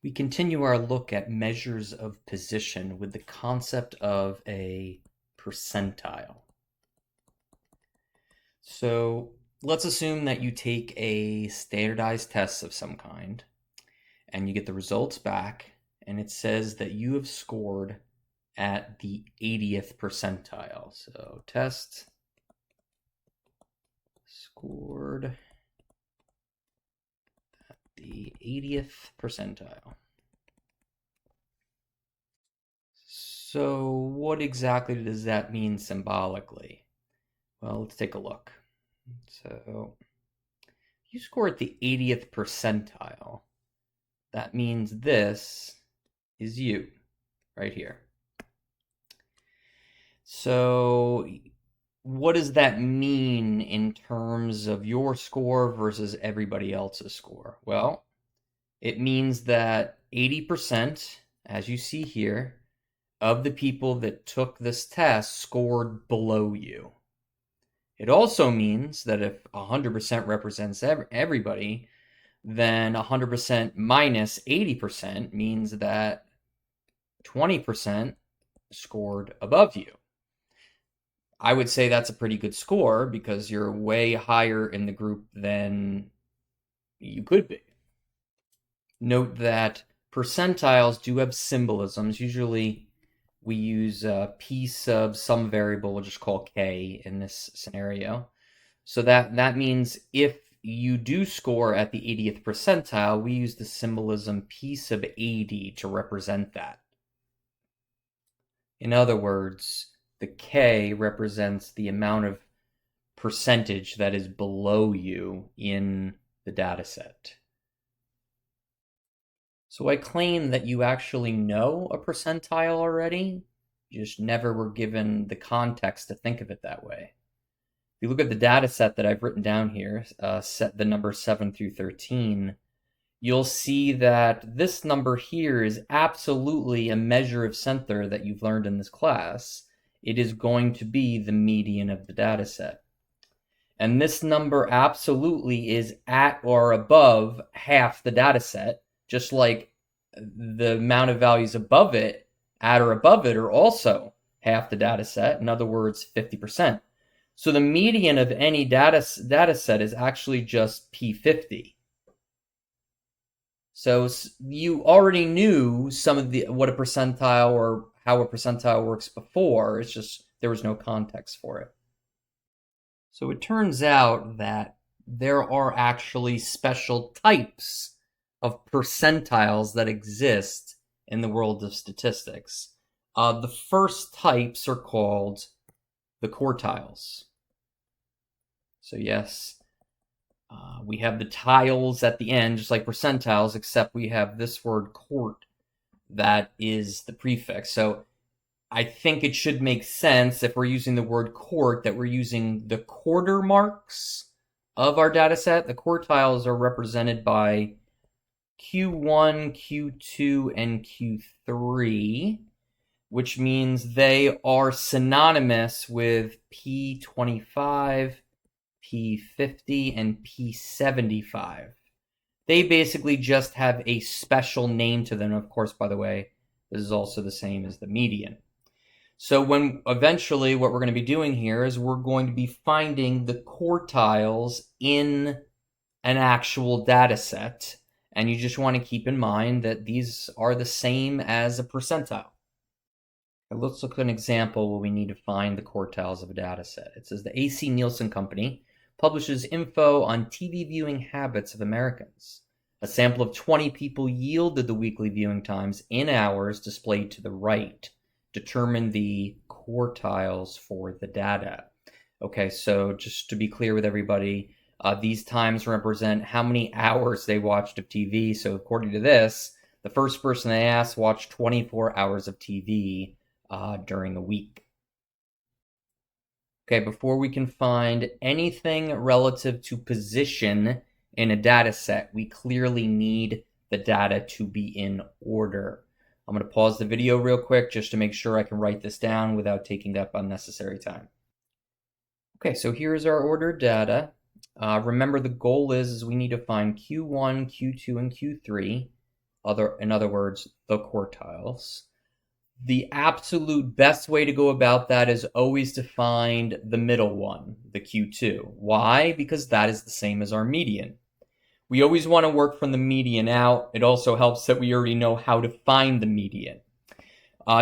We continue our look at measures of position with the concept of a percentile. So let's assume that you take a standardized test of some kind and you get the results back, and it says that you have scored at the 80th percentile. So test scored at the 80th percentile. So what exactly does that mean symbolically? Well, let's take a look. So you scored the 80th percentile. That means this is you right here. So what does that mean in terms of your score versus everybody else's score? Well, it means that 80%, as you see here, of the people that took this test scored below you. It also means that if 100% represents everybody, then 100% minus 80% means that 20% scored above you. I would say that's a pretty good score because you're way higher in the group than you could be. Note that percentiles do have symbolisms. Usually we use p sub some variable, we'll just call k in this scenario. So that means if you do score at the 80th percentile, we use the symbolism p sub 80 to represent that. In other words, the k represents the amount of percentage that is below you in the data set. So I claim that you actually know a percentile already, you just never were given the context to think of it that way. If you look at the data set that I've written down here, set the number 7 through 13, you'll see that this number here is absolutely a measure of center that you've learned in this class. It is going to be the median of the data set. And this number absolutely is at or above half the data set, just like the amount of values above it, at or above it, are also half the data set. In other words, 50%. So the median of any data set is actually just P50. So you already knew some of what a percentile or how a percentile works before. It's just there was no context for it. So it turns out that there are actually special types of percentiles that exist in the world of statistics. The first types are called the quartiles. So yes, we have the tiles at the end, just like percentiles, except we have this word quart that is the prefix. So I think it should make sense if we're using the word quart that we're using the quarter marks of our data set. The quartiles are represented by Q1, Q2, and Q3, which means they are synonymous with P25, P50, and P75. They basically just have a special name to them. Of course, by the way, this is also the same as the median. So when eventually what we're going to be doing here is we're going to be finding the quartiles in an actual data set. And you just want to keep in mind that these are the same as a percentile. Let's look at an example where we need to find the quartiles of a data set. It says the A.C. Nielsen Company publishes info on TV viewing habits of Americans. A sample of 20 people yielded the weekly viewing times in hours displayed to the right. Determine the quartiles for the data. Okay, so just to be clear with everybody, these times represent how many hours they watched of TV. So according to this, the first person they asked watched 24 hours of TV during a week. Okay, before we can find anything relative to position in a data set, we clearly need the data to be in order. I'm going to pause the video real quick just to make sure I can write this down without taking up unnecessary time. Okay, so here's our ordered data. Remember, the goal is we need to find Q1, Q2, and Q3. in other words, the quartiles. The absolute best way to go about that is always to find the middle one, the Q2. Why? Because that is the same as our median. We always want to work from the median out. It also helps that we already know how to find the median.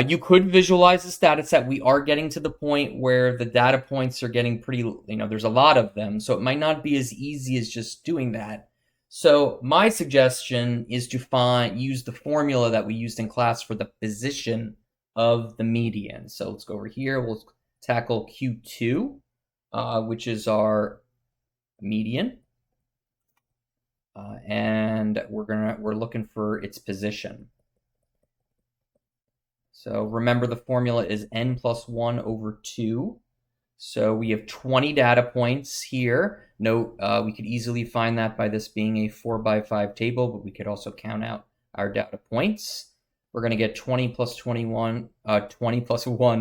You could visualize this data set. We are getting to the point where the data points are getting pretty, there's a lot of them, so it might not be as easy as just doing that. So my suggestion is to use the formula that we used in class for the position of the median. So let's go over here. We'll tackle Q2, which is our median. And we're looking for its position. So remember, the formula is n plus 1 over 2. So we have 20 data points here. Note, we could easily find that by this being a 4x5 table, but we could also count out our data points. We're going to get 20 plus 1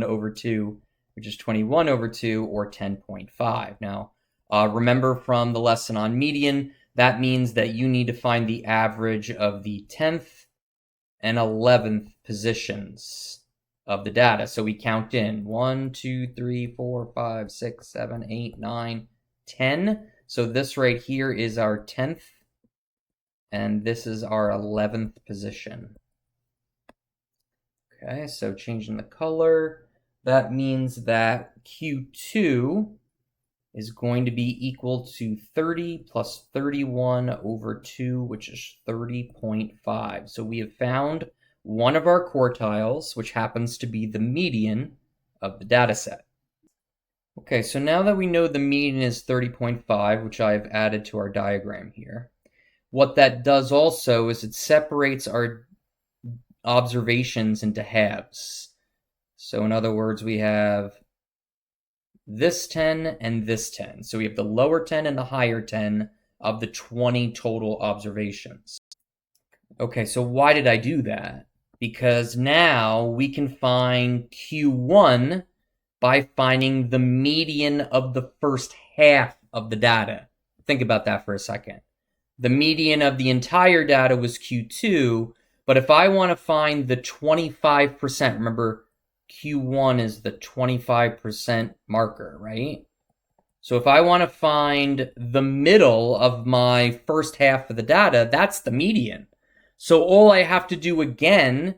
over 2, which is 21 over 2, or 10.5. Now, remember from the lesson on median, that means that you need to find the average of the 10th and 11th positions of the data. So we count in 1, 2, 3, 4, 5, 6, 7, 8, 9, 10. So this right here is our 10th, and this is our 11th position. Okay, so changing the color, that means that Q2 is going to be equal to 30 plus 31 over 2, which is 30.5. So we have found one of our quartiles, which happens to be the median of the data set. Okay, so now that we know the median is 30.5, which I've added to our diagram here, what that does also is it separates our observations into halves. So in other words, we have this 10 and this 10. So we have the lower 10 and the higher 10 of the 20 total observations. Okay, so why did I do that? Because now we can find Q1 by finding the median of the first half of the data. Think about that for a second. The median of the entire data was Q2, but if I want to find the 25%, remember Q1 is the 25% marker, right? So if I want to find the middle of my first half of the data, that's the median. So all I have to do again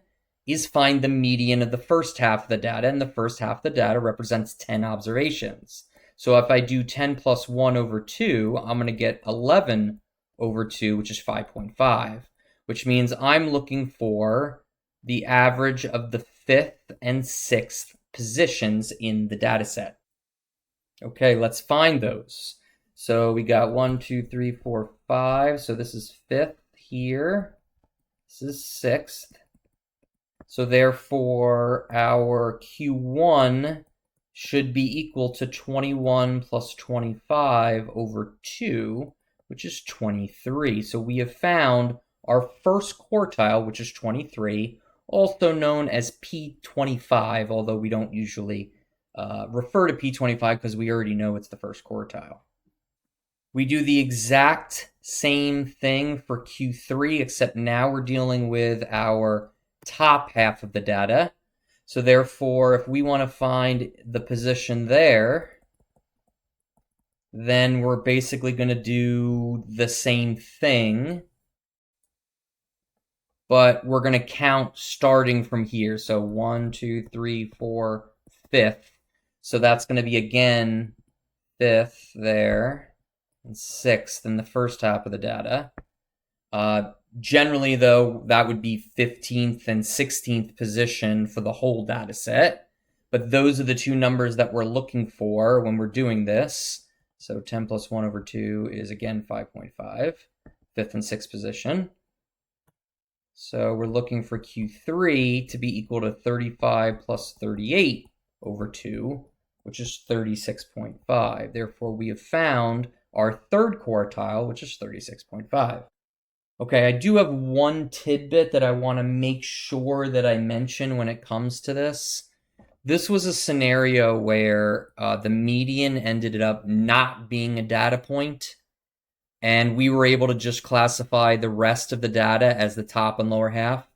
is find the median of the first half of the data, and the first half of the data represents 10 observations. So if I do 10 plus 1 over 2, I'm going to get 11 over 2, which is 5.5, which means I'm looking for the average of the 5th and 6th positions in the data set. Okay, let's find those. So we got 1, 2, 3, 4, 5. So this is 5th here. This is 6th. So therefore, our Q1 should be equal to 21 plus 25 over 2, which is 23. So we have found our first quartile, which is 23, also known as P25, although we don't usually refer to P25 because we already know it's the first quartile. We do the exact same thing for Q3, except now we're dealing with our top half of the data. So therefore, if we want to find the position there, then we're basically going to do the same thing, but we're going to count starting from here. So 1, 2, 3, 4, 5th. So that's going to be, again, 5th there, and 6th in the first half of the data. Generally, though, that would be 15th and 16th position for the whole data set. But those are the two numbers that we're looking for when we're doing this. So 10 plus 1 over 2 is, again, 5.5, 5th and 6th position. So we're looking for Q3 to be equal to 35 plus 38 over 2, which is 36.5. Therefore, we have found our third quartile, which is 36.5. Okay, I do have one tidbit that I want to make sure that I mention when it comes to this. This was a scenario where the median ended up not being a data point. and we were able to just classify the rest of the data as the top and lower half.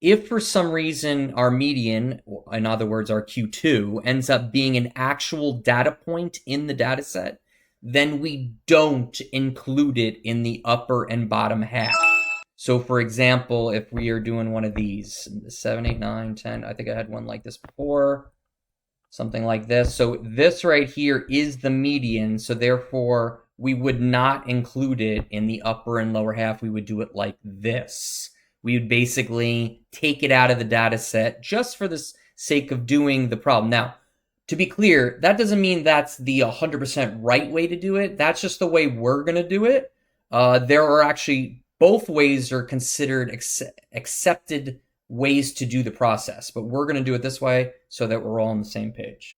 If for some reason our median, in other words, our Q2, ends up being an actual data point in the data set, then we don't include it in the upper and bottom half. So for example, if we are doing one of these, 7, 8, 9, 10, I think I had one like this before, something like this. So this right here is the median, so therefore we would not include it in the upper and lower half. We would do it like this. We would basically take it out of the data set just for the sake of doing the problem. Now, to be clear, that doesn't mean that's the 100% right way to do it. That's just the way we're going to do it. There are actually, both ways are considered accepted ways to do the process, but we're going to do it this way so that we're all on the same page.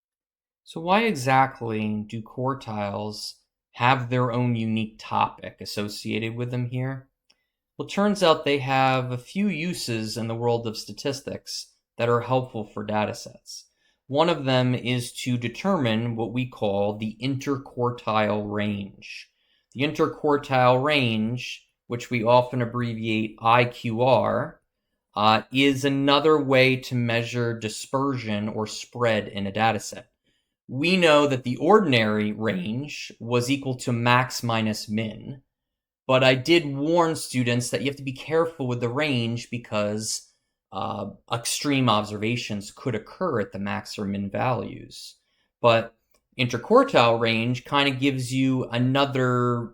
So why exactly do quartiles have their own unique topic associated with them here? Well, it turns out they have a few uses in the world of statistics that are helpful for data sets. One of them is to determine what we call the interquartile range. The interquartile range, which we often abbreviate IQR, is another way to measure dispersion or spread in a data set. We know that the ordinary range was equal to max minus min, but I did warn students that you have to be careful with the range because extreme observations could occur at the max or min values. But interquartile range kind of gives you another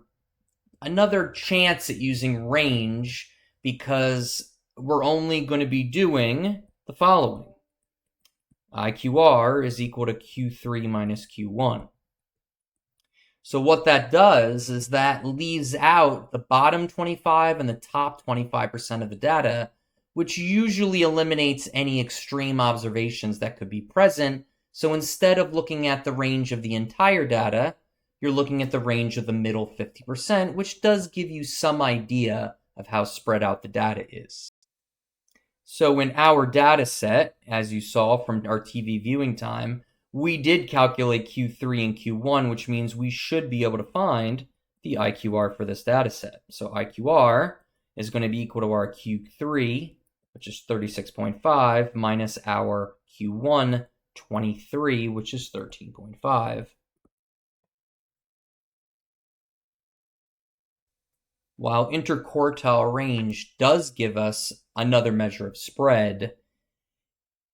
chance at using range because we're only going to be doing the following. IQR is equal to Q3 minus Q1. So what that does is that leaves out the bottom 25 and the top 25% of the data, which usually eliminates any extreme observations that could be present. So instead of looking at the range of the entire data, you're looking at the range of the middle 50%, which does give you some idea of how spread out the data is. So in our data set, as you saw from our TV viewing time, we did calculate Q3 and Q1, which means we should be able to find the IQR for this data set. So IQR is going to be equal to our Q3, which is 36.5, minus our Q1, 23, which is 13.5. While interquartile range does give us another measure of spread,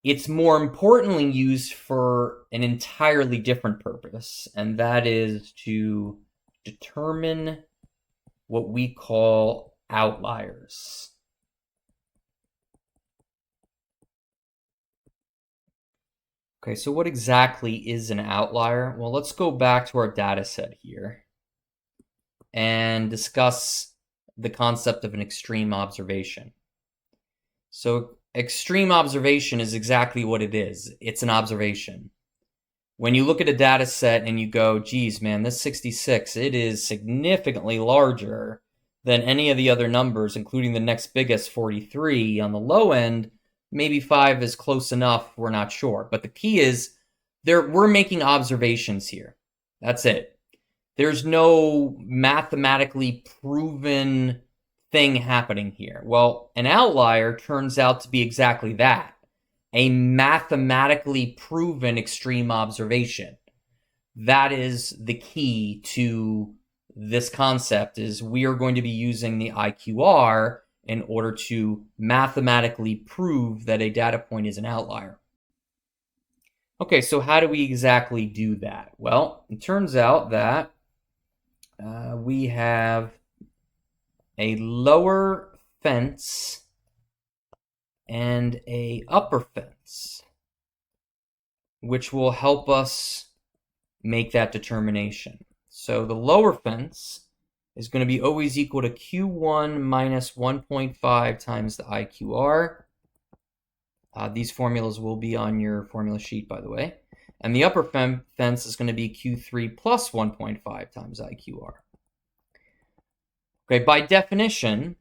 it's more importantly used for an entirely different purpose, and that is to determine what we call outliers. Okay, so what exactly is an outlier? Well, let's go back to our data set here and discuss the concept of an extreme observation. So extreme observation is exactly what it is. It's an observation. When you look at a data set and you go, geez, man, this 66, it is significantly larger than any of the other numbers, including the next biggest, 43. On the low end, maybe 5 is close enough, we're not sure. But the key is we're making observations here. That's it. There's no mathematically proven thing happening here. Well, an outlier turns out to be exactly that, a mathematically proven extreme observation. That is the key to this concept, is we are going to be using the IQR in order to mathematically prove that a data point is an outlier. Okay, so how do we exactly do that? Well, it turns out that we have a lower fence and a upper fence, which will help us make that determination. So the lower fence is going to be always equal to Q1 minus 1.5 times the IQR. These formulas will be on your formula sheet, by the way. And the upper fence is going to be Q3 plus 1.5 times IQR. Okay, by definition,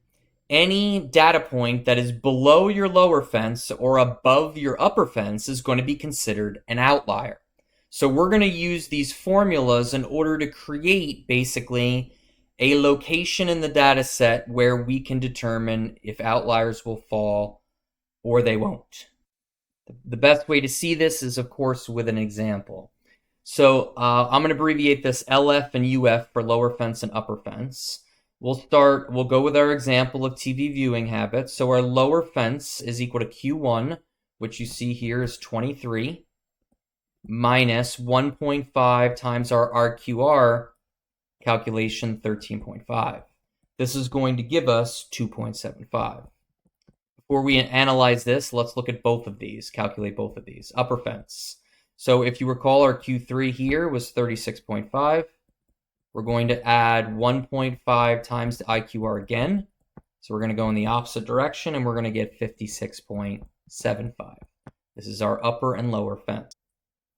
any data point that is below your lower fence or above your upper fence is going to be considered an outlier. So we're going to use these formulas in order to create basically a location in the data set where we can determine if outliers will fall or they won't. The best way to see this is, of course, with an example. So I'm going to abbreviate this LF and UF for lower fence and upper fence. We'll go with our example of TV viewing habits. So our lower fence is equal to Q1, which you see here is 23, minus 1.5 times our RQR calculation, 13.5. This is going to give us 2.75. Before we analyze this, let's look at both of these, calculate both of these. Upper fence. So if you recall, our Q3 here was 36.5. We're going to add 1.5 times the IQR again. So we're going to go in the opposite direction, and we're going to get 56.75. This is our upper and lower fence.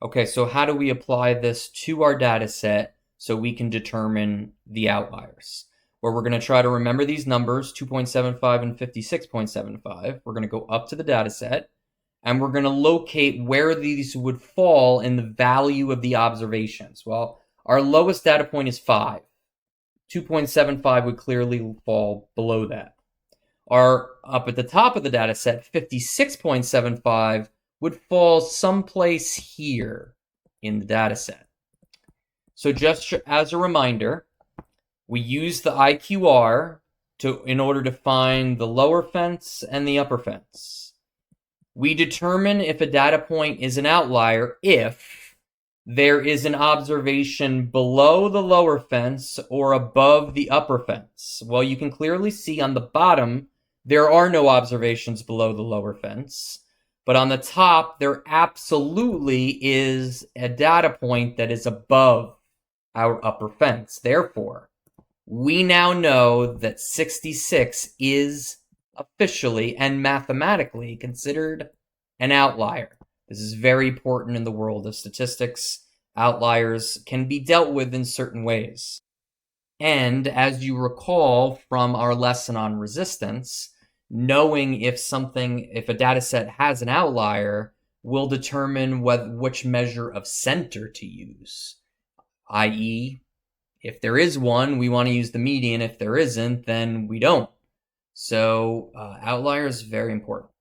Okay, so how do we apply this to our data set so we can determine the outliers? Well, we're going to try to remember these numbers, 2.75 and 56.75. We're going to go up to the data set, and we're going to locate where these would fall in the value of the observations. Well, our lowest data point is 5. 2.75 would clearly fall below that. Up at the top of the data set, 56.75 would fall someplace here in the data set. So just as a reminder, we use the IQR in order to find the lower fence and the upper fence. We determine if a data point is an outlier if there is an observation below the lower fence or above the upper fence. Well, you can clearly see on the bottom there are no observations below the lower fence, but on the top there absolutely is a data point that is above our upper fence. Therefore, we now know that 66 is officially and mathematically considered an outlier. This is very important in the world of statistics. Outliers can be dealt with in certain ways. And as you recall from our lesson on resistance, knowing if a data set has an outlier will determine which measure of center to use, i.e., if there is one, we want to use the median. If there isn't, then we don't. So outliers is very important.